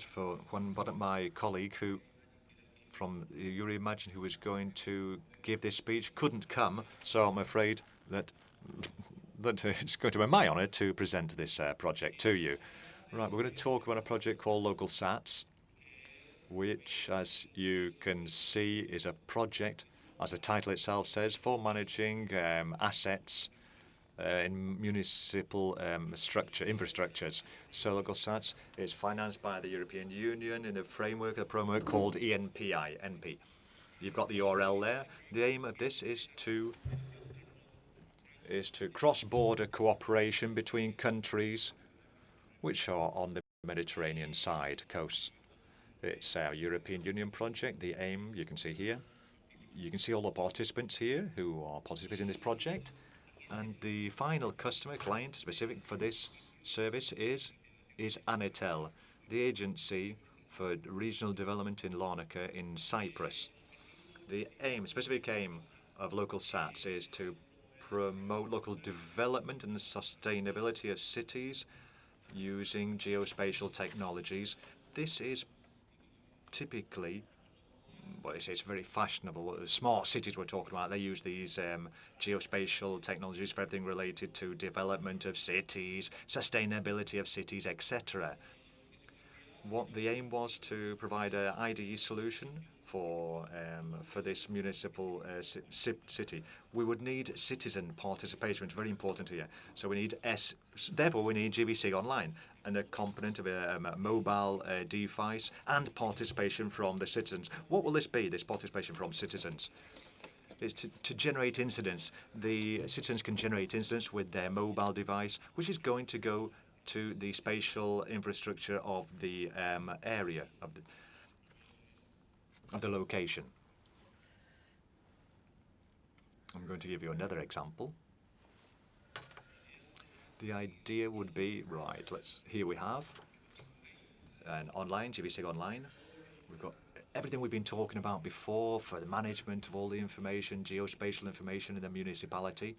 for one, but my colleague who, from you imagine, who was going to give this speech couldn't come, so I'm afraid that it's going to be my honour to present this project to you. Right, we're going to talk about a project called LocalSATS, which, as you can see, is a project, as the title itself says, for managing assets in municipal infrastructures. So LocalSATS is financed by the European Union in the framework, a program called NP. You've got the URL there. The aim of this is to cross-border cooperation between countries which are on the Mediterranean side coasts. It's our European Union project. The aim, you can see here. You can see all the participants here who are participating in this project. And the final customer client specific for this service is Anatel, the agency for regional development in Larnaca in Cyprus. The specific aim of LocalSATS is to promote local development and the sustainability of cities using geospatial technologies. This is typically, well, it's very fashionable. Smart cities we're talking about, they use these geospatial technologies for everything related to development of cities, sustainability of cities, etc. What the aim was to provide an IDE solution for this municipal city. We would need citizen participation, which is very important here. So we need therefore we need gvSIG online and the component of a mobile device and participation from the citizens. What will this be, this participation from citizens? Is to generate incidents. The citizens can generate incidents with their mobile device, which is going to go to the spatial infrastructure of the area, of the location. I'm going to give you another example. The idea would be, right, here we have an online, gvSIG online. We've got everything we've been talking about before for the management of all the information, geospatial information in the municipality.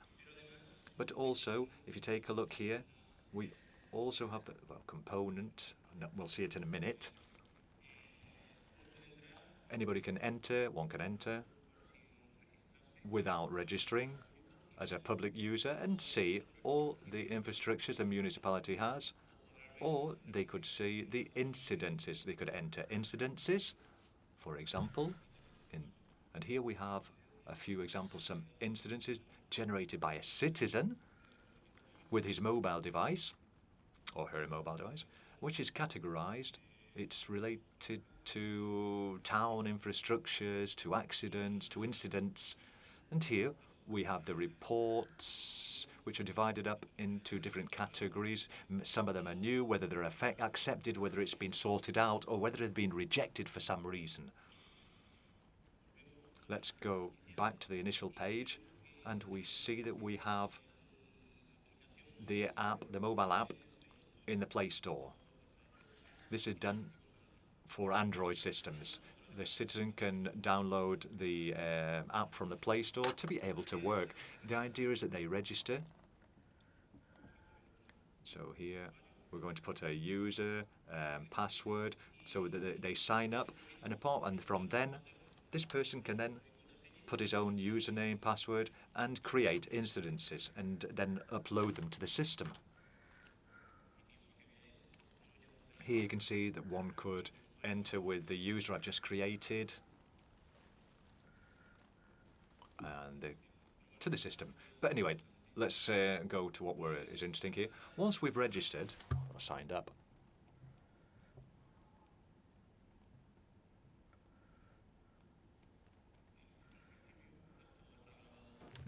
But also, if you take a look here, we also have the component, we'll see it in a minute. Anybody can enter, one can enter without registering as a public user and see all the infrastructures the municipality has, or they could see the incidences. They could enter incidences, for example, and here we have a few examples, some incidences generated by a citizen with his mobile device, or her mobile device, which is categorized. It's related to town infrastructures, to accidents, to incidents. And here we have the reports, which are divided up into different categories. Some of them are new, whether they're accepted, whether it's been sorted out, or whether they've been rejected for some reason. Let's go back to the initial page, and we see that we have the app, the mobile app, in the Play Store. This is done for Android systems. The citizen can download the app from the Play Store to be able to work. The idea is that they register. So here we're going to put a user password so that they sign up, and from then this person can then put his own username, password, and create incidences and then upload them to the system. Here you can see that one could enter with the user I've just created and to the system. But anyway, let's go to what is interesting here. Once we've registered or signed up,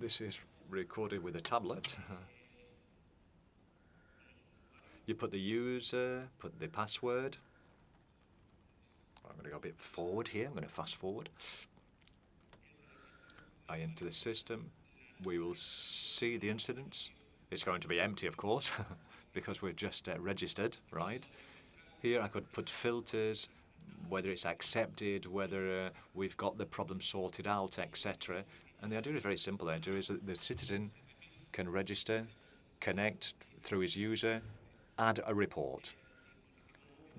this is recorded with a tablet. You put the user, put the password. I'm going to go a bit forward here. I'm going to fast forward. I enter the system. We will see the incidents. It's going to be empty, of course, because we're just registered, right? Here I could put filters, whether it's accepted, whether we've got the problem sorted out, etc. And the idea is very simple. The idea is that the citizen can register, connect through his user, add a report.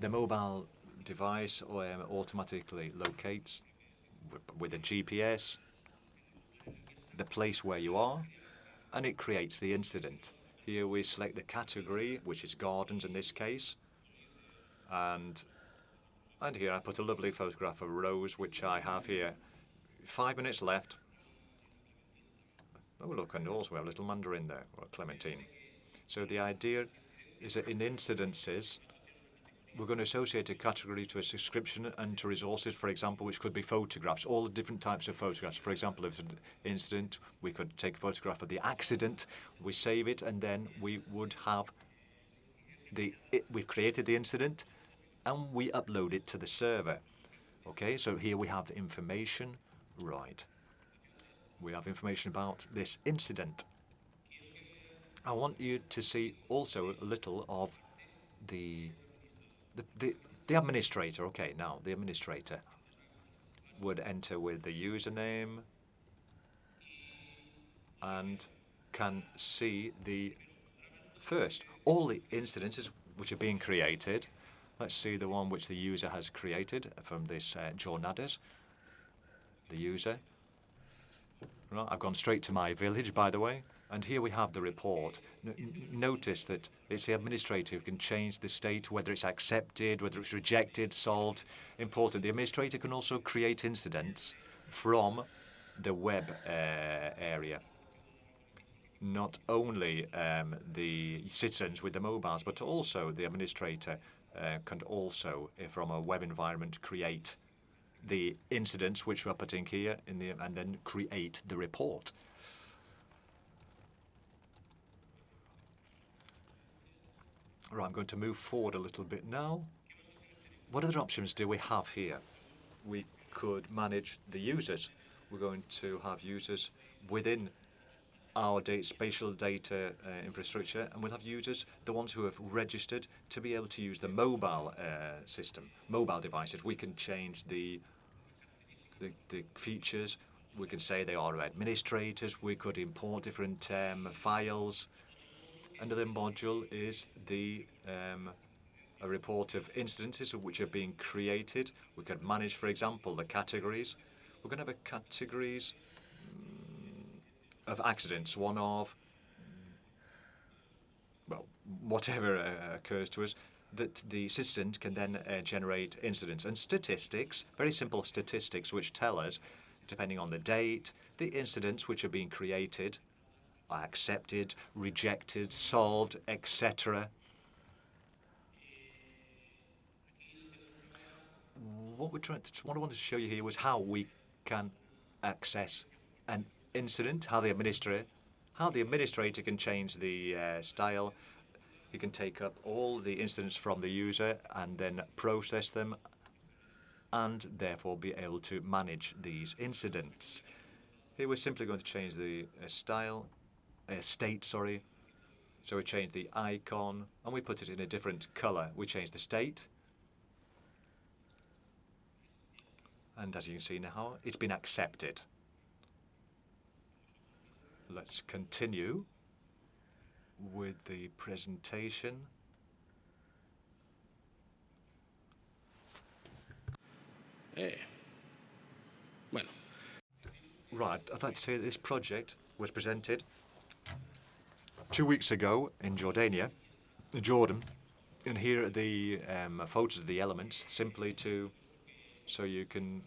The mobile device automatically locates with a GPS the place where you are, and it creates the incident. Here we select the category, which is gardens in this case, and here I put a lovely photograph of Rose, which I have here. 5 minutes left. Oh look, and also we have a little mandarin there, or a clementine. So the idea is that in incidences, we're going to associate a category to a description and to resources, for example, which could be photographs, all the different types of photographs. For example, if it's an incident, we could take a photograph of the accident, we save it, and then we would have we've created the incident, and we upload it to the server. Okay, so here we have information, right. We have information about this incident. I want you to see also a little of the administrator. Okay, now the administrator would enter with the username and can see all the incidences which are being created. Let's see the one which the user has created from this jornadas, the user. Right, I've gone straight to my village, by the way, and here we have the report. Notice that it's the administrator who can change the state, whether it's accepted, whether it's rejected, solved. Important. The administrator can also create incidents from the web area. Not only the citizens with the mobiles, but also the administrator can also, from a web environment, create the incidents which we're putting here and then create the report. Right, I'm going to move forward a little bit now. What other options do we have here? We could manage the users. We're going to have users within our spatial data infrastructure, and we'll have users, the ones who have registered, to be able to use the mobile system, mobile devices. We can change the features. We can say they are administrators. We could import different files. Another module is a report of incidences which are being created. We could manage, for example, the categories. We're going to have categories of accidents, one of, well, whatever occurs to us, that the citizens can then generate incidents. And statistics, very simple statistics, which tell us, depending on the date, the incidents which are being created are accepted, rejected, solved, etc. What I wanted to show you here was how we can access an incident, how the administrator can change the style. He can take up all the incidents from the user and then process them, and therefore be able to manage these incidents. Here we're simply going to change the state. So we change the icon and we put it in a different color. We change the state, and as you can see now, it's been accepted. Let's continue with the presentation. Right, I'd like to say that this project was presented 2 weeks ago in Jordan, and here are the photos of the elements, simply so you can,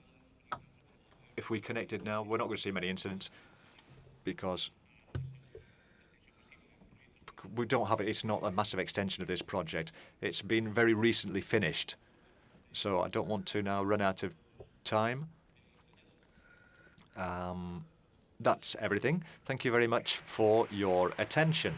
if we connect it now, we're not going to see many incidents because we don't have it. It's not a massive extension of this project. It's been very recently finished, so I don't want to now run out of time. That's everything. Thank you very much for your attention.